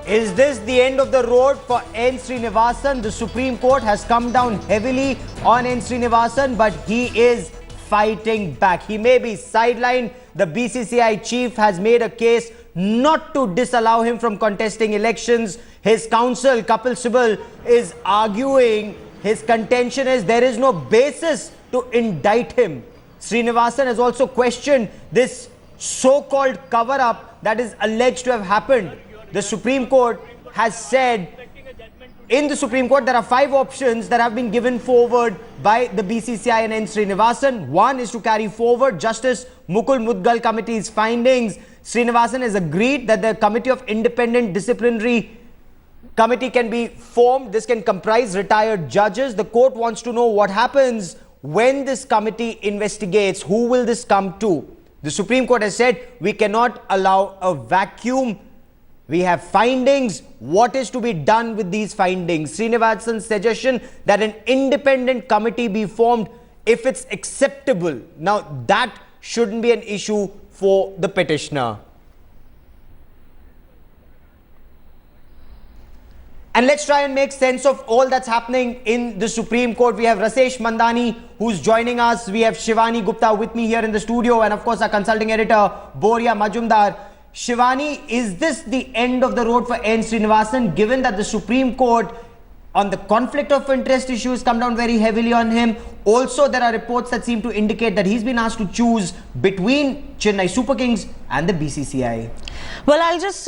Is this the end of the road for N. Srinivasan? The Supreme Court has come down heavily on N. Srinivasan, but he is fighting back. He may be sidelined. The BCCI chief has made a case not to disallow him from contesting elections. His counsel, Kapil Sibal, is arguing, his contention is there is no basis to indict him. Srinivasan has also questioned this so-called cover-up that is alleged to have happened. The Supreme Court has said, in the Supreme Court, there are 5 options that have been given forward by the BCCI and N. Srinivasan. One is to carry forward Justice Mudgal Committee's findings. Srinivasan has agreed that the Committee of Independent Disciplinary Committee can be formed. This can comprise retired judges. The court wants to know what happens when this committee investigates. Who will this come to? The Supreme Court has said we cannot allow a vacuum. We have findings. What is to be done with these findings? Srinivasan's suggestion that an independent committee be formed if it's acceptable. Now, that shouldn't be an issue for the petitioner. And let's try and make sense of all that's happening in the Supreme Court. We have Rasesh Mandani who's joining us. We have Shivani Gupta with me here in the studio. And of course, our consulting editor, Boria Majumdar. Shivani, is this the end of the road for N. Srinivasan, given that the Supreme Court on the conflict of interest issues come down very heavily on him? Also, there are reports that seem to indicate that he's been asked to choose between Chennai Super Kings and the BCCI. Well, I'll just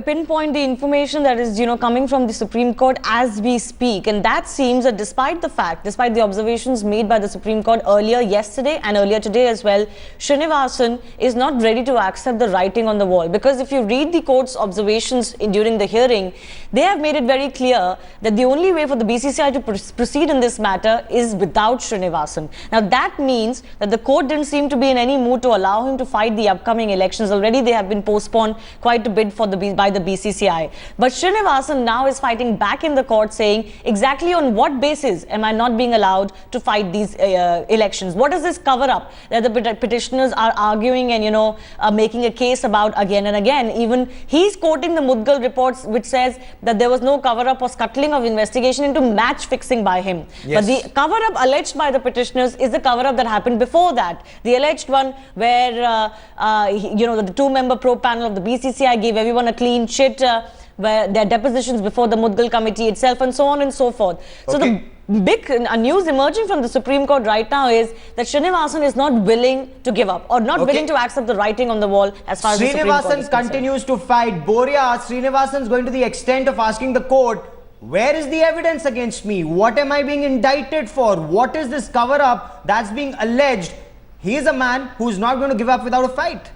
pinpoint the information that is, coming from the Supreme Court as we speak. And that seems that despite the observations made by the Supreme Court earlier yesterday and earlier today as well, Srinivasan is not ready to accept the writing on the wall. Because if you read the court's observations during the hearing, they have made it very clear that the only way for the BCCI to proceed in this matter is without Srinivasan. Now, that means that the court didn't seem to be in any mood to allow him to fight the upcoming elections. Already they have been postponed quite a bit by the BCCI. But Srinivasan now is fighting back in the court, saying exactly on what basis am I not being allowed to fight these elections? What is this cover-up that the petitioners are arguing and making a case about again and again? Even he's quoting the Mudgal reports, which says that there was no cover-up or scuttling of investigation into match fixing by him. Yes. But the cover-up alleged by the petitioners is the cover-up that happened before that. The alleged one where the 2-member probe panel of the BCCI gave everyone a clean chit, where their depositions before the Mudgal committee itself, and so on and so forth. So the big news emerging from the Supreme Court right now is that Srinivasan is not willing to give up or not willing to accept the writing on the wall as far as the Supreme Court is concerned. Srinivasan continues to fight. Boria, Srinivasan is going to the extent of asking the court, where is the evidence against me? What am I being indicted for? What is this cover-up that's being alleged? He is a man who's not going to give up without a fight.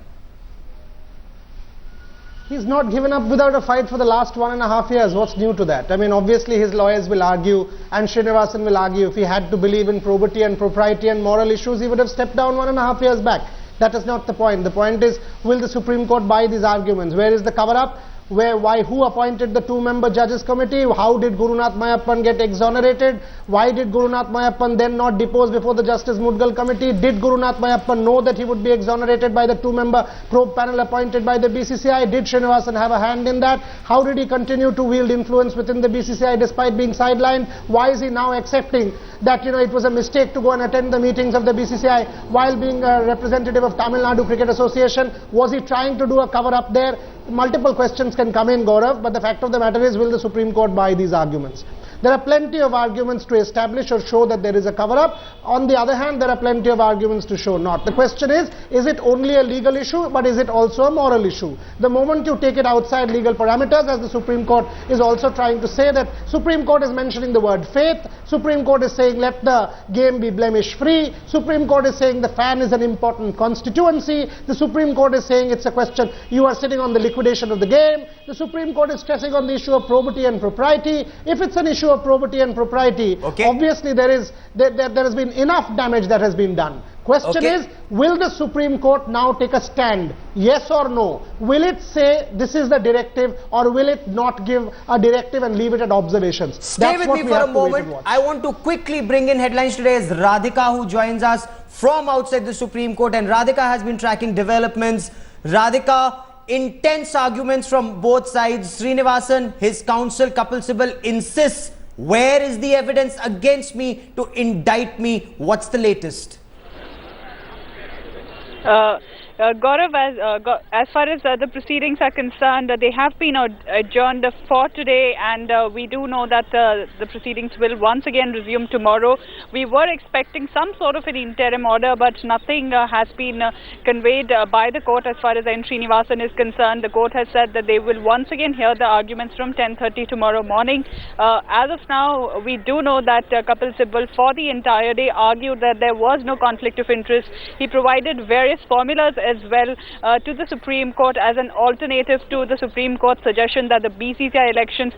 He's not given up without a fight for the last 1.5 years. What's new to that? I mean, obviously his lawyers will argue, and Srinivasan will argue, if he had to believe in probity and propriety and moral issues, he would have stepped down 1.5 years back. That is not the point. The point is, will the Supreme Court buy these arguments? Where is the cover-up? Who appointed the 2-member judges committee? How did Gurunath Mayappan get exonerated? Why did Gurunath Mayappan then not depose before the Justice Mudgal committee? Did Gurunath Mayappan know that he would be exonerated by the 2-member probe panel appointed by the BCCI? Did Srinivasan have a hand in that? How did he continue to wield influence within the BCCI despite being sidelined? Why is he now accepting that it was a mistake to go and attend the meetings of the BCCI while being a representative of Tamil Nadu Cricket Association? Was he trying to do a cover-up there? Multiple questions can come in, Gaurav, but the fact of the matter is, will the Supreme Court buy these arguments? There are plenty of arguments to establish or show that there is a cover-up. On the other hand, there are plenty of arguments to show not. The question is it only a legal issue, but is it also a moral issue? The moment you take it outside legal parameters, as the Supreme Court is also trying to say, that Supreme Court is mentioning the word faith, Supreme Court is saying let the game be blemish-free, Supreme Court is saying the fan is an important constituency, the Supreme Court is saying it's a question, you are sitting on the liquidation of the game, the Supreme Court is stressing on the issue of probity and propriety. If it's an issue of probity and propriety, obviously there has been enough damage that has been done. Question is, will the Supreme Court now take a stand? Yes or no? Will it say this is the directive, or will it not give a directive and leave it at observations? Stay with me for a moment. I want to quickly bring in headlines today. Is Radhika, who joins us from outside the Supreme Court, and Radhika has been tracking developments. Radhika, intense arguments from both sides. Srinivasan, his counsel Kapil Sibal insists, where is the evidence against me to indict me? What's the latest? Gaurav, as far as the proceedings are concerned, they have been adjourned for today, and we do know that the proceedings will once again resume tomorrow. We were expecting some sort of an interim order, but nothing has been conveyed by the court as far as N.Srinivasan is concerned. The court has said that they will once again hear the arguments from 10:30 tomorrow morning. As of now, we do know that Kapil Sibal for the entire day argued that there was no conflict of interest. He provided various formulas as well to the Supreme Court as an alternative to the Supreme Court's suggestion that the BCCI elections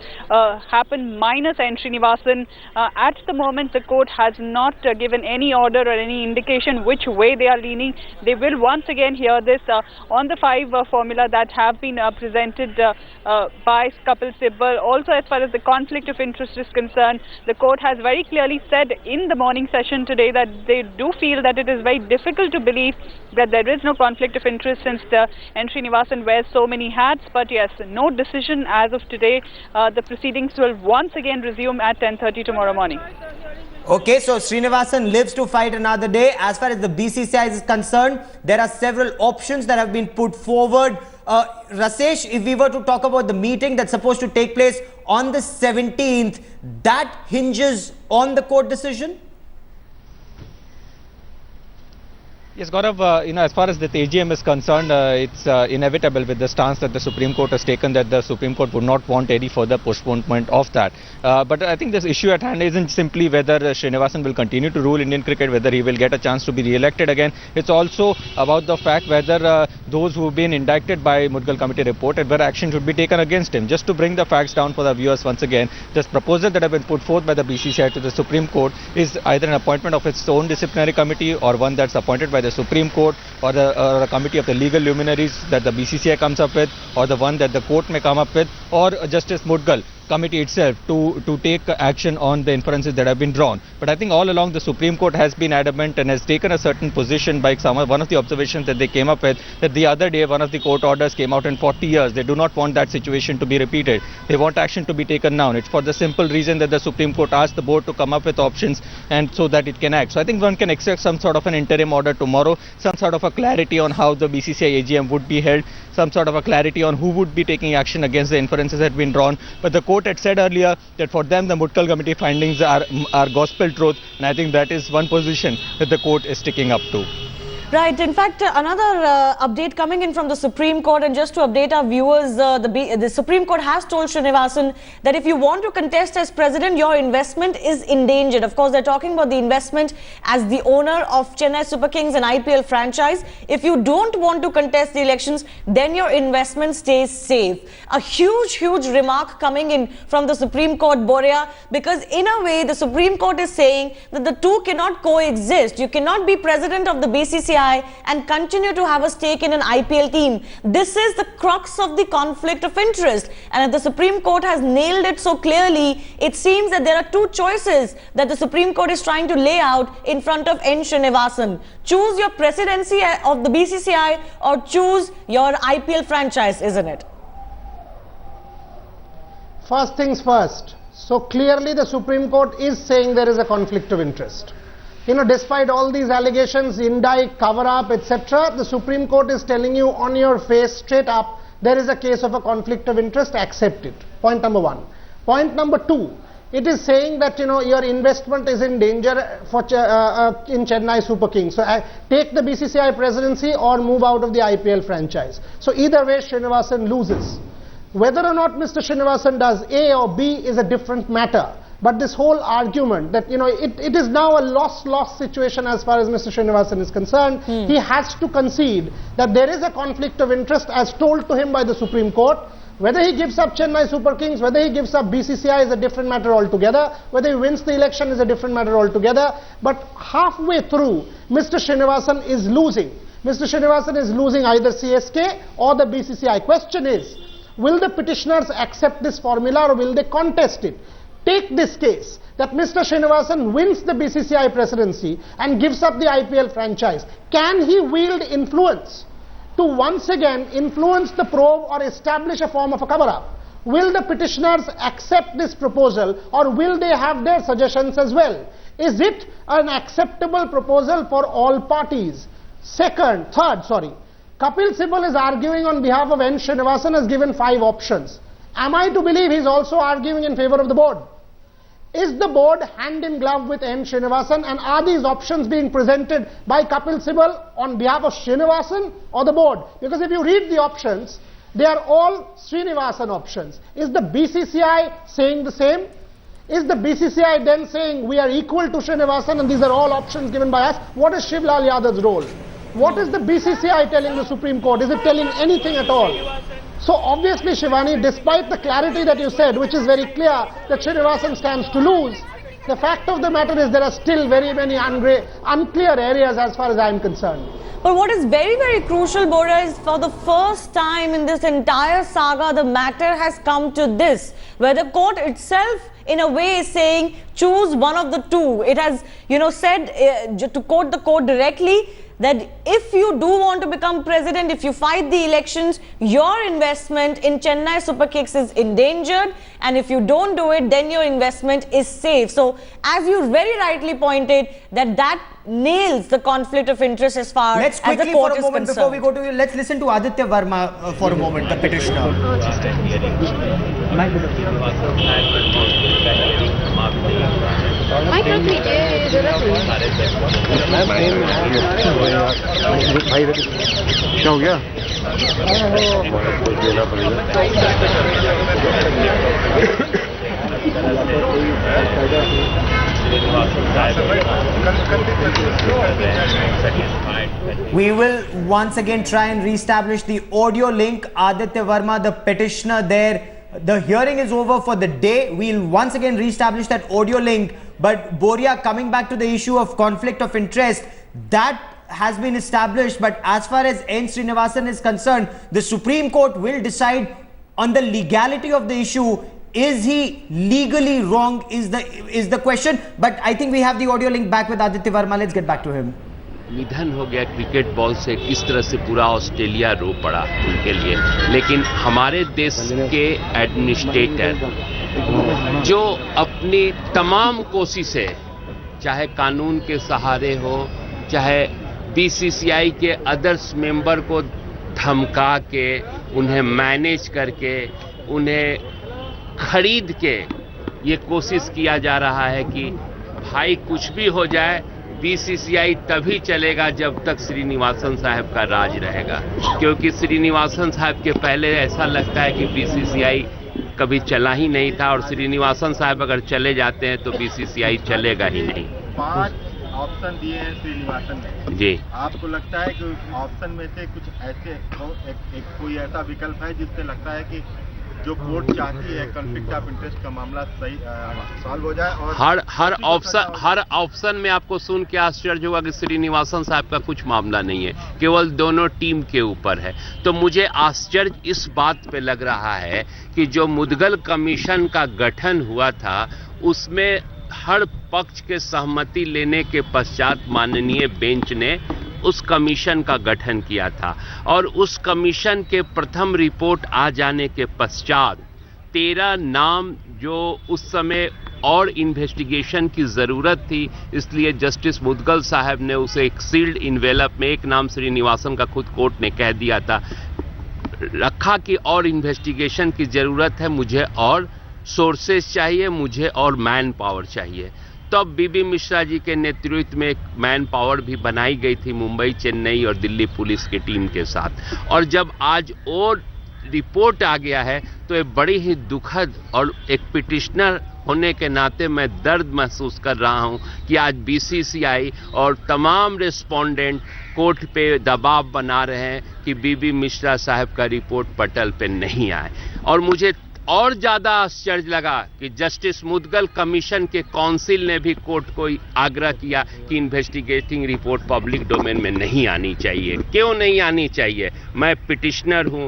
happen minus N.Srinivasan. At the moment, the court has not given any order or any indication which way they are leaning. They will once again hear this on the 5 formula that have been presented by Kapil Sibal. Also, as far as the conflict of interest is concerned, the court has very clearly said in the morning session today that they do feel that it is very difficult to believe that there is no conflict of interest since N.Srinivasan wears so many hats. But yes, no decision as of today. The proceedings will once again resume at 10:30 tomorrow morning. Okay, so Srinivasan lives to fight another day. As far as the BCCI is concerned, there are several options that have been put forward. Rasesh, if we were to talk about the meeting that's supposed to take place on the 17th, that hinges on the court decision? Yes, Gaurav, as far as the AGM is concerned, it's inevitable with the stance that the Supreme Court has taken that the Supreme Court would not want any further postponement of that. But I think this issue at hand isn't simply whether Srinivasan will continue to rule Indian cricket, whether he will get a chance to be re-elected again. It's also about the fact whether those who have been indicted by Mudgal committee reported whether action should be taken against him. Just to bring the facts down for the viewers once again, this proposal that have been put forth by the BCCI to the Supreme Court is either an appointment of its own disciplinary committee or one that's appointed by the Supreme Court or a committee of the legal luminaries that the BCCI comes up with, or the one that the court may come up with, or Justice Mudgal committee itself to take action on the inferences that have been drawn. But I think all along the Supreme Court has been adamant and has taken a certain position by one of the observations that they came up with, that the other day one of the court orders came out in 40 years. They do not want that situation to be repeated. They want action to be taken now. It's for the simple reason that the Supreme Court asked the board to come up with options and so that it can act. So I think one can expect some sort of an interim order tomorrow, some sort of a clarity on how the BCCI AGM would be held, some sort of a clarity on who would be taking action against the inferences that have been drawn. But the court had said earlier that for them the Mudgal committee findings are gospel truth, and I think that is one position that the court is sticking up to. Right. In fact, another update coming in from the Supreme Court, and just to update our viewers, the Supreme Court has told Srinivasan that if you want to contest as president, your investment is endangered. Of course, they're talking about the investment as the owner of Chennai Super Kings and IPL franchise. If you don't want to contest the elections, then your investment stays safe. A huge remark coming in from the Supreme Court, Boria, because in a way, the Supreme Court is saying that the two cannot coexist. You cannot be president of the BCCI and continue to have a stake in an IPL team. This is the crux of the conflict of interest. And if the Supreme Court has nailed it so clearly, it seems that there are two choices that the Supreme Court is trying to lay out in front of N. Srinivasan. Choose your presidency of the BCCI or choose your IPL franchise, isn't it? First things first. So clearly the Supreme Court is saying there is a conflict of interest. Despite all these allegations, indict, cover-up, etc., the Supreme Court is telling you on your face, straight up, there is a case of a conflict of interest, accept it. Point number one. Point number two, it is saying that, your investment is in danger for in Chennai Super Kings. So take the BCCI presidency or move out of the IPL franchise. So either way, Srinivasan loses. Whether or not Mr. Srinivasan does A or B is a different matter. But this whole argument that, it is now a loss-loss situation as far as Mr. Srinivasan is concerned. He has to concede that there is a conflict of interest as told to him by the Supreme Court. Whether he gives up Chennai Super Kings, whether he gives up BCCI is a different matter altogether. Whether he wins the election is a different matter altogether. But halfway through, Mr. Srinivasan is losing. Mr. Srinivasan is losing either CSK or the BCCI. Question is, will the petitioners accept this formula or will they contest it? Take this case that Mr. Srinivasan wins the BCCI presidency and gives up the IPL franchise. Can he wield influence to once again influence the probe or establish a form of a cover-up. Will the petitioners accept this proposal, or will they have their suggestions as well? Is it an acceptable proposal for all parties? Third, Kapil Sibal is arguing on behalf of N. Srinivasan, has given 5 options. Am I to believe he is also arguing in favor of the board? Is the board hand in glove with N. Srinivasan, and are these options being presented by Kapil Sibal on behalf of Srinivasan or the board? Because if you read the options, they are all Srinivasan options. Is the BCCI saying the same? Is the BCCI then saying we are equal to Srinivasan and these are all options given by us? What is Shiv Lal Yadav's role? What is the BCCI telling the Supreme Court? Is it telling anything at all? So obviously, Shivani, despite the clarity that you said, which is very clear that Srinivasan stands to lose, the fact of the matter is there are still very many unclear areas as far as I am concerned. But what is very, very crucial, Bora, is for the first time in this entire saga, the matter has come to this, where the court itself, in a way, is saying, choose one of the two. It has, said, to quote the court directly, that if you do want to become president, if you fight the elections, your investment in Chennai Super Kings is endangered, and if you don't do it, then your investment is safe. So, as you very rightly pointed, that nails the conflict of interest as far let's as the quickly court for a is moment concerned. before we go to you, let's listen to Aditya Verma for a moment, the petitioner. क्या हो गया? We will once again try and reestablish the audio link. Aditya Verma, the petitioner there. The hearing is over for the day. We'll once again reestablish that audio link. But Boria, coming back to the issue of conflict of interest, that has been established. But as far as N. Srinivasan is concerned, the Supreme Court will decide on the legality of the issue. Is he legally wrong is the question. But I think we have the audio link back with Aditya Verma. Let's get back to him. निधन हो गया cricket ball से, किस तरह से पूरा Australia रो पड़ा उनके लिए। लेकिन हमारे देश के एडमिनिस्ट्रेटर जो अपनी तमाम कोशिशें, चाहे कानून के सहारे हो, चाहे बीसीसीआई के अदर्स मेंबर को धमका के, उन्हें मैनेज करके, उन्हें खरीद के ये कोशिश किया जा रहा है कि भाई कुछ भी हो जाए, बीसीसीआई तभी चलेगा जब तक श्रीनिवासन साहब का राज रहेगा। क्योंकि श्रीनिवासन साहब के पहले ऐसा लगता है कि बीसीसीआई कभी चला ही नहीं था, और श्रीनिवासन साहब अगर चले जाते हैं तो बीसीसीआई चलेगा ही नहीं। 5 ऑप्शन दिए हैं श्रीनिवासन ने जी, आपको लगता है कि ऑप्शन में से कुछ ऐसे कोई ऐसा विकल्प है जिससे लगता है कि जो कोर्ट चाहती है कॉन्फ्लिक्ट ऑफ इंटरेस्ट का मामला सही सॉल्व हो जाए? और हर ऑप्शन में आपको सुन के आश्चर्य होगा कि श्रीनिवासन साहब का कुछ मामला नहीं है, केवल दोनों टीम के ऊपर है। तो मुझे आश्चर्य इस बात पे लग रहा है कि जो मुदगल कमीशन का गठन हुआ था, उसमें हर पक्ष के सहमति लेने के पश्चात माननीय बेंच ने उस कमीशन का गठन किया था, और उस कमीशन के प्रथम रिपोर्ट आ जाने के पश्चात 13 नाम जो उस समय और इन्वेस्टिगेशन की ज़रूरत थी, इसलिए जस्टिस मुदगल साहब ने उसे एक सील्ड इन्वेलप में, एक नाम श्रीनिवासन का खुद कोर्ट ने कह दिया था, रखा कि और इन्वेस्टिगेशन की ज़रूरत है, मुझे और सोर्सेज चाहिए, मुझे और मैन पावर चाहिए। तब बीबी मिश्रा जी के नेतृत्व में एक मैन पावर भी बनाई गई थी मुंबई, चेन्नई और दिल्ली पुलिस की टीम के साथ। और जब आज और रिपोर्ट आ गया है तो ये बड़ी ही दुखद, और एक पिटिशनर होने के नाते मैं दर्द महसूस कर रहा हूं कि आज बीसीसीआई और तमाम रिस्पोंडेंट कोर्ट पे दबाव बना रहे हैं कि बीबी मिश्रा साहब का रिपोर्ट पटल पे नहीं आए। और मुझे और ज़्यादा आश्चर्य लगा कि जस्टिस मुदगल कमीशन के काउंसिल ने भी कोर्ट को आग्रह किया कि इन्वेस्टिगेटिंग रिपोर्ट पब्लिक डोमेन में नहीं आनी चाहिए। क्यों नहीं आनी चाहिए? मैं पिटिशनर हूं,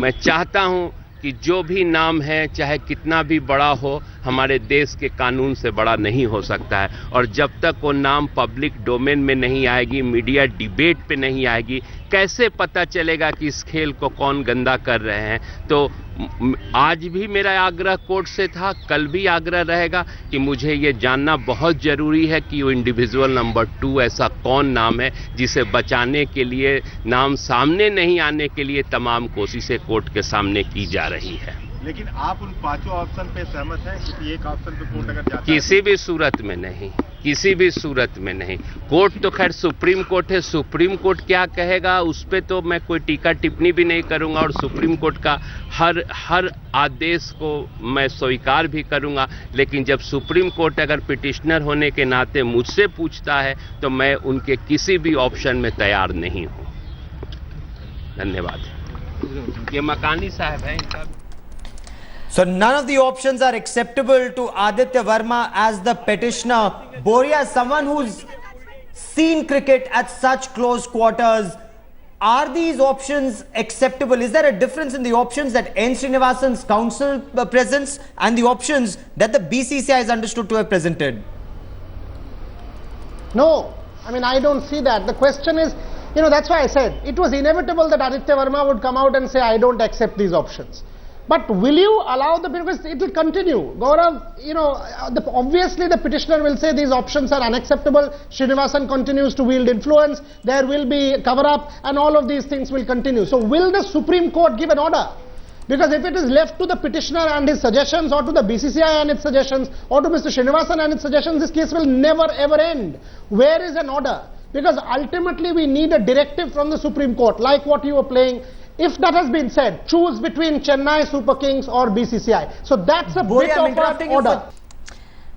मैं चाहता हूं कि जो भी नाम है चाहे कितना भी बड़ा हो हमारे देश के कानून से बड़ा नहीं हो सकता है, और जब तक वो नाम पब्लिक डोमेन में नहीं आएगी, मीडिया डिबेट पे नहीं आएगी, कैसे पता चलेगा कि इस खेल को कौन गंदा कर रहे हैं। तो आज भी मेरा आग्रह कोर्ट से था, कल भी आग्रह रहेगा कि मुझे ये जानना बहुत ज़रूरी है कि वो इंडिविजुअल नंबर 2 ऐसा कौन नाम है जिसे बचाने के लिए, नाम सामने नहीं आने के लिए तमाम कोशिशें कोर्ट के सामने की जा रही है। लेकिन आप उन पांचों ऑप्शन पे सहमत हैं? किसी एक ऑप्शन पे कोर्ट अगर जाता है? किसी भी सूरत में नहीं, किसी भी सूरत में नहीं। कोर्ट तो खैर सुप्रीम कोर्ट है, सुप्रीम कोर्ट क्या कहेगा उस पे तो मैं कोई टीका टिप्पणी भी नहीं करूंगा, और सुप्रीम कोर्ट का हर आदेश को मैं स्वीकार भी करूंगा। लेकिन जब सुप्रीम कोर्ट अगर पिटिशनर होने के नाते मुझसे पूछता है तो मैं उनके किसी भी ऑप्शन में तैयार नहीं हूं। धन्यवाद। ये मकानी साहब हैं इनका। So none of the options are acceptable to Aditya Verma as the petitioner. Boria, someone who's seen cricket at such close quarters, are these options acceptable? Is there a difference in the options that N. Srinivasan's council presents and the options that the BCCI is understood to have presented? No, I mean, I don't see that. The question is, you know, that's why I said it was inevitable that Aditya Verma would come out and say, I don't accept these options. But will you allow the, because it will continue. Gaurav, you know, obviously the petitioner will say these options are unacceptable. Srinivasan continues to wield influence. There will be cover-up and all of these things will continue. So will the Supreme Court give an order? Because if it is left to the petitioner and his suggestions, or to the BCCI and its suggestions, or to Mr. Srinivasan and its suggestions, this case will never ever end. Where is an order? Because ultimately we need a directive from the Supreme Court, like what you were playing. If that has been said, choose between Chennai Super Kings or BCCI. So that's a bit of an order.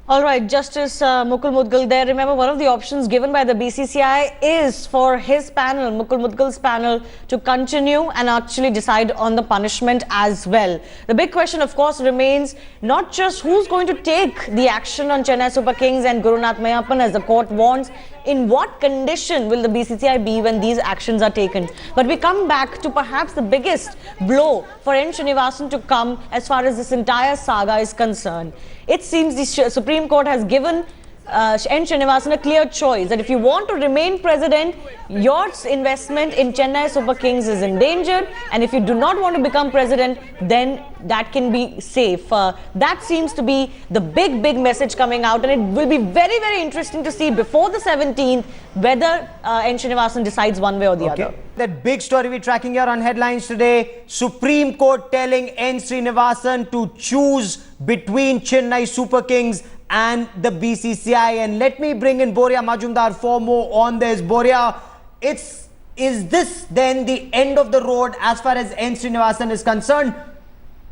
All right, Justice Mukul Mudgal there. Remember, one of the options given by the BCCI is for his panel, Mukul Mudgal's panel, to continue and actually decide on the punishment as well. The big question, of course, remains not just who's going to take the action on Chennai Super Kings and Gurunath Mayappan, as the court warns. In what condition will the BCCI be when these actions are taken? But we come back to perhaps the biggest blow for N. Srinivasan to come as far as this entire saga is concerned. It seems the Supreme Court has given N. Srinivasan a clear choice that if you want to remain president, your investment in Chennai Super Kings is endangered, and if you do not want to become president, then that can be safe. That seems to be the big message coming out, and it will be very, very interesting to see before the 17th whether N. Srinivasan decides one way or the other. That big story we're tracking here on Headlines today, Supreme Court telling N. Srinivasan to choose between Chennai Super Kings and the BCCI. And let me bring in Boria Majumdar for more on this. Boria, is this then the end of the road as far as N. Srinivasan is concerned,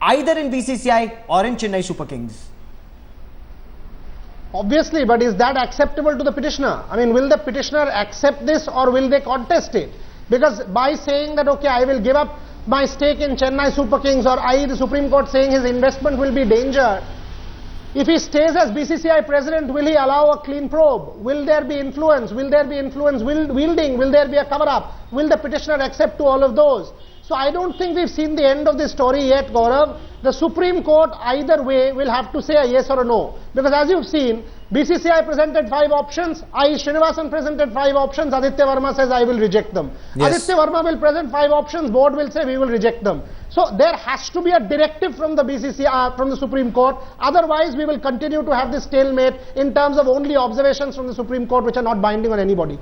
either in BCCI or in Chennai Super Kings? Obviously, but is that acceptable to the petitioner? I mean, will the petitioner accept this or will they contest it? Because by saying that, okay, I will give up my stake in Chennai Super Kings, or the Supreme Court saying his investment will be danger, if he stays as BCCI president, will he allow a clean probe? Will there be influence? Will there be influence wielding? Will there be a cover-up? Will the petitioner accept to all of those? So I don't think we've seen the end of this story yet, Gaurav. The Supreme Court either way will have to say a yes or a no. Because as you've seen, BCCI presented 5 options, Srinivasan presented 5 options, Aditya Verma says I will reject them. Yes. Aditya Verma will present 5 options, board will say we will reject them. So there has to be a directive from the BCCI, from the Supreme Court. Otherwise we will continue to have this stalemate in terms of only observations from the Supreme Court which are not binding on anybody.